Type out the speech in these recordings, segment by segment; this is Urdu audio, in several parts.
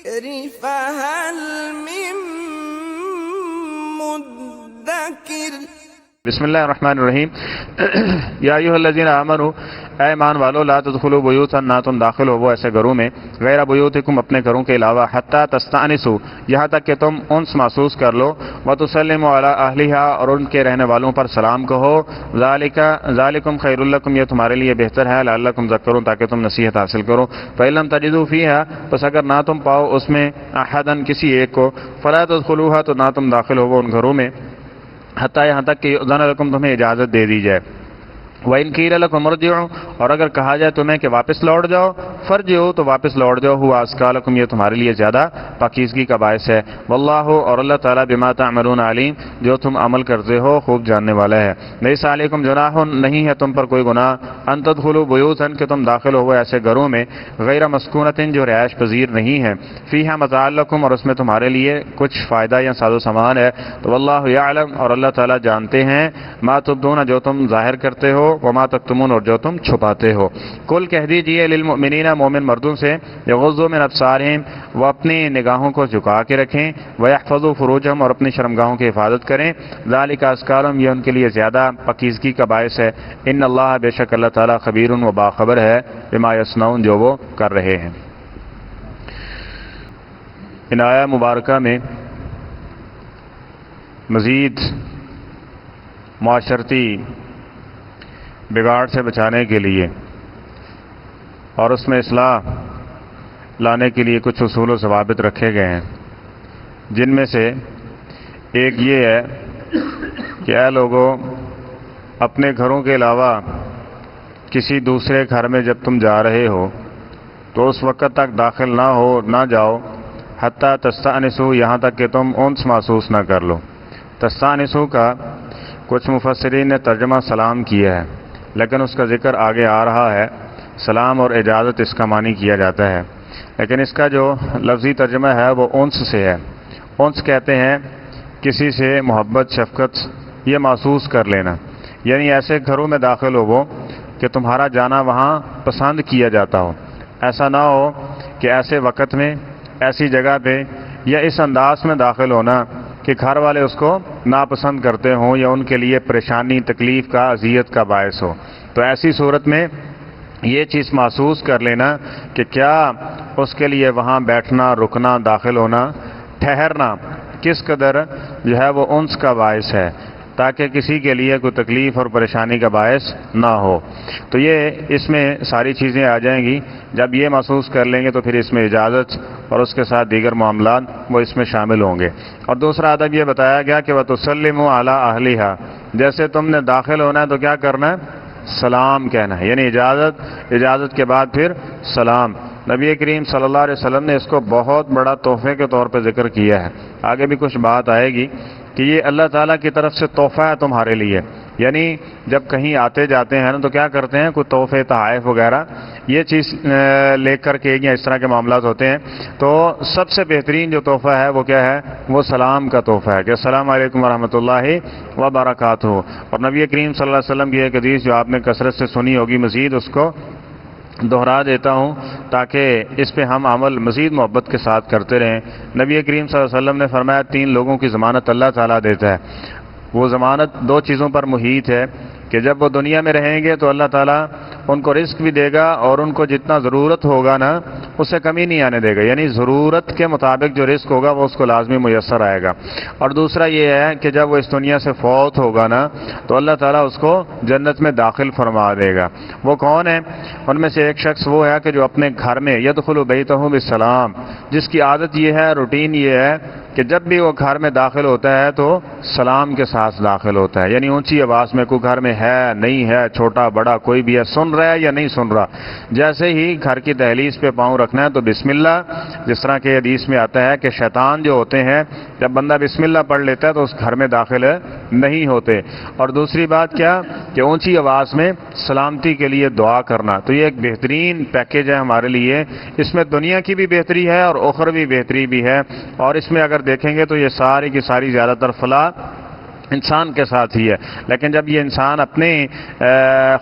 الذكر فهل من مدكر بسم اللہ الرحمن الرحیم یا ایھا الذین آمنوا اے ایمان والو لا تدخلوا بیوتا نہ تم داخل ہو وہ ایسے گھروں میں غیر بیوتکم اپنے گھروں کے علاوہ حتی تستأنسوا یہاں تک کہ تم انس محسوس کر لو وتسلموا علی اہلھا اور ان کے رہنے والوں پر سلام کہو ذالکم خیر لکم یہ تمہارے لیے بہتر ہے لعلکم تذکرون تاکہ تم نصیحت حاصل کرو فإن لم تجدوا فیھا پس اگر نہ تم پاؤ اس میں احدا کسی ایک کو فلا تدخلوها تو نہ تم داخل ہو ان گھروں میں حتیٰ یہاں تک کہ اذن لکم تمہیں اجازت دے دی جائے وَإِن قِيلَ لَكُمُ ارْجِعُوا اور اگر کہا جائے تمہیں کہ واپس لوٹ جاؤ فَارْجِعُوا تو واپس لوٹ جاؤ هُوَ أَزْكَىٰ لَكُمْ یہ تمہارے لیے زیادہ پاکیزگی کا باعث ہے واللہ اور اللہ تعالیٰ بما تعملون علیم جو تم عمل کرتے ہو خوب جاننے والا ہے لیس علیکم جناح نہیں ہے تم پر کوئی گناہ ان تدخلوا بیوتا کہ تم داخل ہو ایسے گھروں میں غیر مسکونۃ جو رہائش پذیر نہیں ہے فیہا متاع لکم اور اس میں تمہارے لیے کچھ فائدہ یا ساز و سامان ہے تو واللہ یعلم اور اللہ تعالیٰ جانتے ہیں ما تبدون جو تم ظاہر کرتے ہو وما تکتمون اور جو تم چھپاتے ہو کل کہہ دیجئے للمؤمنین مومن مردوں سے یغضوا من ابصارہم وہ اپنی نگاہوں کو جھکا کے رکھیں ویحفظوا فروجہم اور اپنی شرمگاہوں کی حفاظت کریں ذالک ازکیٰ لہم یہ ان کے لیے زیادہ پاکیزگی کا باعث ہے ان اللہ بے شک اللہ تعالیٰ خبیر و باخبر ہے بما یصنعون جو وہ کر رہے ہیں ان آیہ مبارکہ میں مزید معاشرتی بگاڑ سے بچانے کے لیے اور اس میں اصلاح لانے کے لیے کچھ اصول و ضوابط رکھے گئے ہیں جن میں سے ایک یہ ہے کہ اے لوگوں اپنے گھروں کے علاوہ کسی دوسرے گھر میں جب تم جا رہے ہو تو اس وقت تک داخل نہ جاؤ حتیٰ تستأنسوا یہاں تک کہ تم انس محسوس نہ کر لو تستأنسوا کا کچھ مفسرین نے ترجمہ سلام کیا ہے لیکن اس کا ذکر آگے آ رہا ہے سلام اور اجازت اس کا معنی کیا جاتا ہے لیکن اس کا جو لفظی ترجمہ ہے وہ انس سے ہے انس کہتے ہیں کسی سے محبت شفقت یہ محسوس کر لینا یعنی ایسے گھروں میں داخل ہو وہ کہ تمہارا جانا وہاں پسند کیا جاتا ہو ایسا نہ ہو کہ ایسے وقت میں ایسی جگہ پہ یا اس انداز میں داخل ہونا کہ گھر والے اس کو ناپسند کرتے ہوں یا ان کے لیے پریشانی تکلیف کا اذیت کا باعث ہو تو ایسی صورت میں یہ چیز محسوس کر لینا کہ کیا اس کے لیے وہاں بیٹھنا رکنا داخل ہونا ٹھہرنا کس قدر جو ہے وہ انس کا باعث ہے تاکہ کسی کے لیے کوئی تکلیف اور پریشانی کا باعث نہ ہو تو یہ اس میں ساری چیزیں آ جائیں گی جب یہ محسوس کر لیں گے تو پھر اس میں اجازت اور اس کے ساتھ دیگر معاملات وہ اس میں شامل ہوں گے اور دوسرا ادب یہ بتایا گیا کہ وَتُسَلِّمُوا عَلَىٰ أَهْلِهَا جیسے تم نے داخل ہونا ہے تو کیا کرنا ہے سلام کہنا ہے یعنی اجازت کے بعد پھر سلام نبی کریم صلی اللہ علیہ وسلم نے اس کو بہت بڑا تحفے کے طور پہ ذکر کیا ہے آگے بھی کچھ بات آئے گی کہ یہ اللہ تعالیٰ کی طرف سے تحفہ ہے تمہارے لیے یعنی جب کہیں آتے جاتے ہیں نا تو کیا کرتے ہیں کوئی تحفے تحائف وغیرہ یہ چیز لے کر کے یا اس طرح کے معاملات ہوتے ہیں تو سب سے بہترین جو تحفہ ہے وہ کیا ہے وہ سلام کا تحفہ ہے کہ السلام علیکم ورحمۃ اللہ وبرکاتہ اور نبی کریم صلی اللہ علیہ وسلم کی ایک حدیث جو آپ نے کثرت سے سنی ہوگی مزید اس کو دہرا دیتا ہوں تاکہ اس پہ ہم عمل مزید محبت کے ساتھ کرتے رہیں نبی کریم صلی اللہ علیہ وسلم نے فرمایا 3 لوگوں کی ضمانت اللہ تعالیٰ دیتا ہے وہ ضمانت 2 چیزوں پر محیط ہے کہ جب وہ دنیا میں رہیں گے تو اللہ تعالیٰ ان کو رزق بھی دے گا اور ان کو جتنا ضرورت ہوگا نا اس سے کمی نہیں آنے دے گا یعنی ضرورت کے مطابق جو رزق ہوگا وہ اس کو لازمی میسر آئے گا اور دوسرا یہ ہے کہ جب وہ اس دنیا سے فوت ہوگا نا تو اللہ تعالیٰ اس کو جنت میں داخل فرما دے گا وہ کون ہے ان میں سے ایک شخص وہ ہے کہ جو اپنے گھر میں یدخل بیتہ بالسلام جس کی عادت یہ ہے روٹین یہ ہے کہ جب بھی وہ گھر میں داخل ہوتا ہے تو سلام کے ساتھ داخل ہوتا ہے یعنی اونچی آواز میں کوئی گھر میں ہے نہیں ہے چھوٹا بڑا کوئی بھی ہے سن رہا ہے یا نہیں سن رہا جیسے ہی گھر کی دہلیز پہ پاؤں رکھنا ہے تو بسم اللہ جس طرح کے حدیث میں آتا ہے کہ شیطان جو ہوتے ہیں جب بندہ بسم اللہ پڑھ لیتا ہے تو اس گھر میں داخل نہیں ہوتے اور دوسری بات کیا کہ اونچی آواز میں سلامتی کے لیے دعا کرنا تو یہ ایک بہترین پیکیج ہے ہمارے لیے اس میں دنیا کی بھی بہتری ہے اور اخروی بہتری بھی ہے اور اس میں اگر دیکھیں گے تو یہ ساری کی ساری زیادہ تر فلاح انسان کے ساتھ ہی ہے، لیکن جب یہ انسان اپنے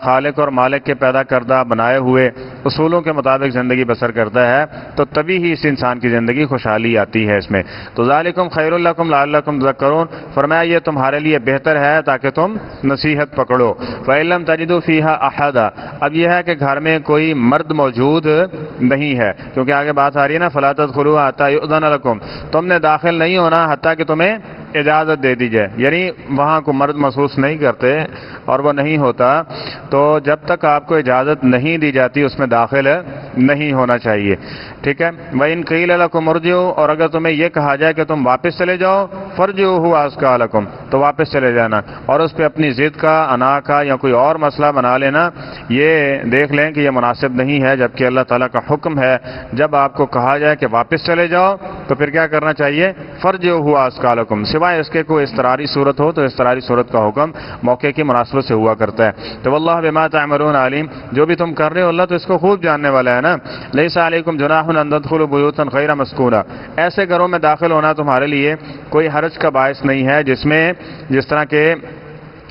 خالق اور مالک کے پیدا کردہ بنائے ہوئے اصولوں کے مطابق زندگی بسر کرتا ہے تو تبھی ہی اس انسان کی زندگی خوشحالی آتی ہے اس میں۔ تو ذالکم خیر لکم لعلکم تذکرون، فرمایا یہ تمہارے لیے بہتر ہے تاکہ تم نصیحت پکڑو۔ فإن لم تجدوا فیہا احدا، اب یہ ہے کہ گھر میں کوئی مرد موجود نہیں ہے، کیونکہ آگے بات آ رہی ہے نا فلا تدخلوا حتی یؤذن لکم، تم نے داخل نہیں ہونا حتیٰ کہ تمہیں اجازت دے دی جائے، یعنی وہاں کو مرد محسوس نہیں کرتے اور وہ نہیں ہوتا، تو جب تک آپ کو اجازت نہیں دی جاتی اس میں داخل نہیں ہونا چاہیے، ٹھیک ہے۔ وَإِن قِيلَ لَكُمْ ارْجِعُوا، اور اگر تمہیں یہ کہا جائے کہ تم واپس چلے جاؤ، فَارْجِعُوا أَزْكَىٰ لَكُمْ، تو واپس چلے جانا، اور اس پہ اپنی ضد کا، انا کا یا کوئی اور مسئلہ بنا لینا، یہ دیکھ لیں کہ یہ مناسب نہیں ہے، جبکہ اللہ تعالیٰ کا حکم ہے جب آپ کو کہا جائے کہ واپس چلے جاؤ تو پھر کیا کرنا چاہیے، فَارْجِعُوا أَزْكَىٰ لَكُمْ، سوائے اس کے کوئی اضطراری صورت ہو تو اضطراری صورت کا حکم موقع کی مناسبت سے ہوا کرتا ہے۔ تو واللہ بما تعملون علیم، جو بھی تم کر رہے ہو اللہ تو اس کو خوب جاننے والا ہے نا۔ لیس علیکم جناح ان تدخلوا بیوتا غیر مسکونہ، ایسے گھروں میں داخل ہونا تمہارے لیے کوئی حرج کا باعث نہیں ہے جس میں جس طرح کے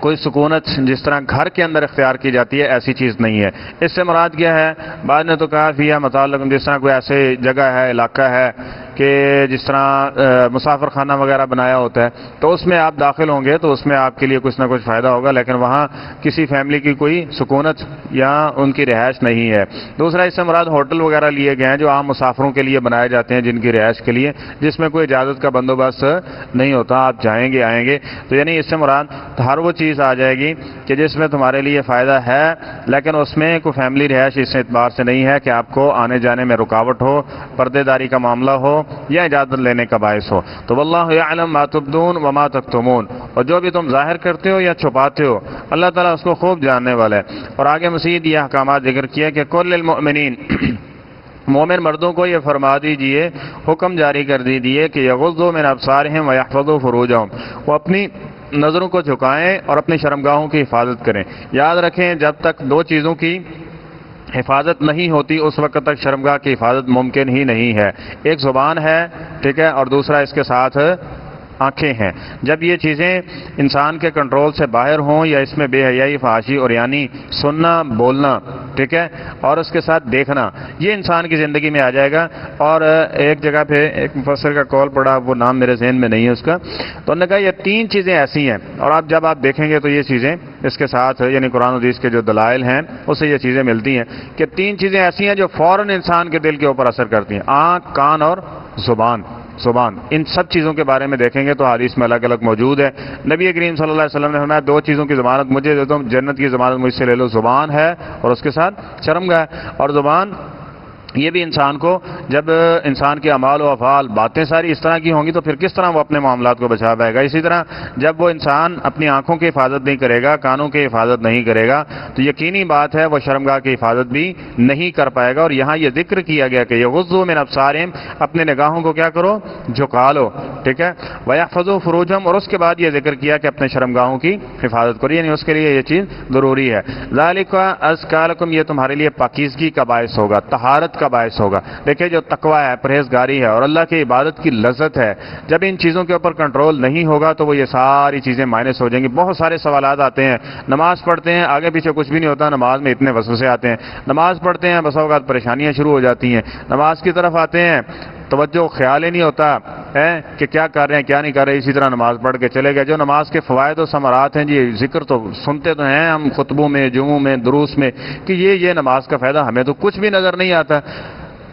کوئی سکونت جس طرح گھر کے اندر اختیار کی جاتی ہے ایسی چیز نہیں ہے۔ اس سے مراد کیا ہے، بعد نے تو کہا فیہا متاع لکم، جس طرح کوئی ایسے جگہ ہے، علاقہ ہے کہ جس طرح مسافر خانہ وغیرہ بنایا ہوتا ہے تو اس میں آپ داخل ہوں گے تو اس میں آپ کے لیے کچھ نہ کچھ فائدہ ہوگا، لیکن وہاں کسی فیملی کی کوئی سکونت یا ان کی رہائش نہیں ہے۔ دوسرا اس سے مراد ہوٹل وغیرہ لیے گئے ہیں جو عام مسافروں کے لیے بنائے جاتے ہیں جن کی رہائش کے لیے، جس میں کوئی اجازت کا بندوبست نہیں ہوتا، آپ جائیں گے آئیں گے، تو یعنی اس سے مراد ہر وہ چیز آ جائے گی کہ جس میں تمہارے لیے فائدہ ہے لیکن اس میں کوئی فیملی رہائش اس اعتبار سے نہیں ہے کہ آپ کو آنے جانے میں رکاوٹ ہو، پردے داری کا معاملہ ہو یا اجازت لینے کا باعث ہو۔ تو واللہ یعلم ما تبدون وما تکتمون، اور جو بھی تم ظاہر کرتے ہو یا چھپاتے ہو اللہ تعالیٰ اس کو خوب جاننے والا ہے۔ اور آگے مزید یہ احکامات ذکر کیا کہ کل المؤمنین، مومن مردوں کو یہ فرما دیجئے، حکم جاری کر دیجئے کہ یغضوا من ابصارہم ویحفظوا فروجہم، وہ اپنی نظروں کو جھکائیں اور اپنی شرمگاہوں کی حفاظت کریں۔ یاد رکھیں جب تک دو چیزوں کی حفاظت نہیں ہوتی اس وقت تک شرمگاہ کی حفاظت ممکن ہی نہیں ہے۔ ایک زبان ہے، ٹھیک ہے، اور دوسرا اس کے ساتھ آنکھیں ہیں۔ جب یہ چیزیں انسان کے کنٹرول سے باہر ہوں یا اس میں بے حیائی، فحاشی اور یعنی سننا، بولنا، ٹھیک ہے، اور اس کے ساتھ دیکھنا، یہ انسان کی زندگی میں آ جائے گا۔ اور ایک جگہ پہ ایک مفسر کا قول پڑھا، وہ نام میرے ذہن میں نہیں ہے اس کا، تو انہوں نے کہا یہ تین چیزیں ایسی ہیں، اور آپ جب آپ دیکھیں گے تو یہ چیزیں اس کے ساتھ یعنی قرآن و حدیث کے جو دلائل ہیں اس سے یہ چیزیں ملتی ہیں کہ تین چیزیں ایسی ہیں جو فوراً انسان کے دل کے اوپر اثر کرتی ہیں، آنکھ، کان اور زبان۔ ان سب چیزوں کے بارے میں دیکھیں گے تو حدیث میں الگ الگ موجود ہے۔ نبی کریم صلی اللہ علیہ وسلم نے فرمایا دو چیزوں کی ضمانت مجھے دے دو، جنت کی ضمانت مجھ سے لے لو، زبان ہے اور اس کے ساتھ شرمگاہ، اور زبان یہ بھی انسان کو جب انسان کے اعمال و افعال، باتیں ساری اس طرح کی ہوں گی تو پھر کس طرح وہ اپنے معاملات کو بچا پائے گا۔ اسی طرح جب وہ انسان اپنی آنکھوں کی حفاظت نہیں کرے گا، کانوں کی حفاظت نہیں کرے گا تو یقینی بات ہے وہ شرمگاہ کی حفاظت بھی نہیں کر پائے گا۔ اور یہاں یہ ذکر کیا گیا کہ یغضوا من ابصارہم، اپنے نگاہوں کو کیا کرو، جھکا لو، ٹھیک ہے، ویحفظوا فروجہم، اور اس کے بعد یہ ذکر کیا کہ اپنے شرمگاہوں کی حفاظت کرو، یعنی اس کے لیے یہ چیز ضروری ہے۔ ذالک ازکی لکم، یہ تمہارے لیے پاکیزگی کا باعث ہوگا، طہارت کا باعث ہوگا۔ دیکھیں جو تقوی ہے، پرہیزگاری ہے اور اللہ کی عبادت کی لذت ہے، جب ان چیزوں کے اوپر کنٹرول نہیں ہوگا تو وہ یہ ساری چیزیں مائنس ہو جائیں گی۔ بہت سارے سوالات آتے ہیں، نماز پڑھتے ہیں آگے پیچھے کچھ بھی نہیں ہوتا، نماز میں اتنے وسوسے آتے ہیں، نماز پڑھتے ہیں بس اوقات پریشانیاں شروع ہو جاتی ہیں، نماز کی طرف آتے ہیں توجہ خیال ہی نہیں ہوتا ہے کہ کیا کر رہے ہیں کیا نہیں کر رہے، اسی طرح نماز پڑھ کے چلے گئے۔ جو نماز کے فوائد و ثمرات ہیں جی، ذکر تو سنتے تو ہیں ہم خطبوں میں، جمعوں میں، دروس میں کہ یہ نماز کا فائدہ، ہمیں تو کچھ بھی نظر نہیں آتا۔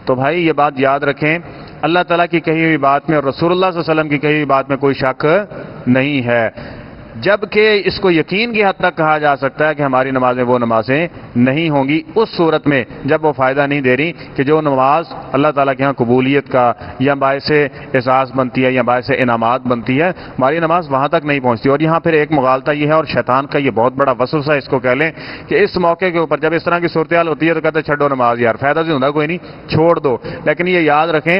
تو بھائی یہ بات یاد رکھیں، اللہ تعالیٰ کی کہی ہوئی بات میں اور رسول اللہ صلی اللہ علیہ وسلم کی کہی ہوئی بات میں کوئی شک نہیں ہے، جبکہ اس کو یقین کی حد تک کہا جا سکتا ہے کہ ہماری نمازیں وہ نمازیں نہیں ہوں گی اس صورت میں جب وہ فائدہ نہیں دے رہی کہ جو نماز اللہ تعالیٰ کے ہاں قبولیت کا یا باعث اعزاز بنتی ہے یا باعث انعامات بنتی ہے، ہماری نماز وہاں تک نہیں پہنچتی۔ اور یہاں پھر ایک مغالطہ یہ ہے اور شیطان کا یہ بہت بڑا وسوسہ اس کو کہہ لیں کہ اس موقع کے اوپر جب اس طرح کی صورتحال ہوتی ہے تو کہتے ہیں چھڈو نماز یار، فائدہ سے ہوتا کوئی نہیں، چھوڑ دو۔ لیکن یہ یاد رکھیں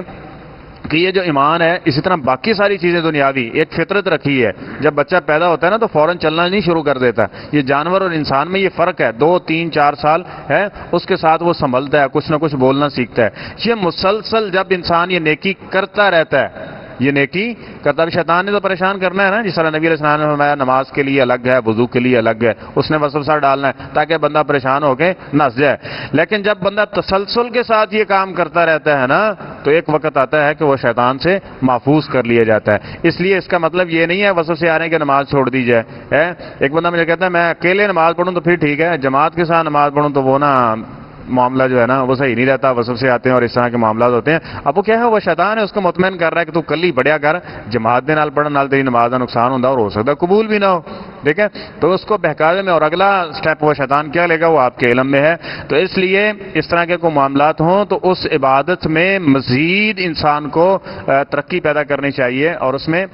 کہ یہ جو ایمان ہے اسی طرح باقی ساری چیزیں دنیاوی ایک فطرت رکھی ہے، جب بچہ پیدا ہوتا ہے نا تو فوراً چلنا نہیں شروع کر دیتا، یہ جانور اور انسان میں یہ فرق ہے، 2 3 4 سال ہے اس کے ساتھ وہ سنبھلتا ہے، کچھ نہ کچھ بولنا سیکھتا ہے۔ یہ مسلسل جب انسان یہ نیکی کرتا رہتا یہ نیکی کرتا. شیطان نے تو پریشان کرنا ہے نا, جس طرح نبی علیہ السلام نے فرمایا نماز کے لیے الگ ہے, وضو کے لیے الگ ہے, اس نے وسوسہ ڈالنا ہے تاکہ بندہ پریشان ہو کے نس جائے. لیکن جب بندہ تسلسل کے ساتھ یہ کام کرتا رہتا ہے نا, تو ایک وقت آتا ہے کہ وہ شیطان سے محفوظ کر لیا جاتا ہے. اس لیے اس کا مطلب یہ نہیں ہے وسوسے آ رہے ہیں کہ نماز چھوڑ دی جائے. ایک بندہ مجھے کہتا ہے میں اکیلے نماز پڑھوں تو پھر ٹھیک ہے, جماعت کے ساتھ نماز پڑھوں تو وہ نا معاملہ جو ہے نا وہ صحیح نہیں رہتا, وسوسے آتے ہیں اور اس طرح کے معاملات ہوتے ہیں. اب وہ کیا ہے, وہ شیطان ہے, اس کو مطمئن کر رہا ہے کہ تو کل ہی بڑھیا کر, جماعت دے نال پڑھن نال تیری نماز کا نقصان ہوتا اور ہو سکتا ہے قبول بھی نہ ہو. ٹھیک ہے, تو اس کو بہکاوے میں, اور اگلا سٹیپ وہ شیطان کیا لے گا وہ آپ کے علم میں ہے. تو اس لیے اس طرح کے کوئی معاملات ہوں تو اس عبادت میں مزید انسان کو ترقی پیدا کرنی چاہیے, اور اس میں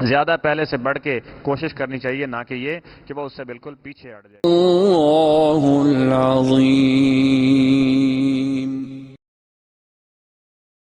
زیادہ پہلے سے بڑھ کے کوشش کرنی چاہیے, نہ کہ یہ کہ وہ اس سے بالکل پیچھے ہٹ جائے. اللہ العظیم.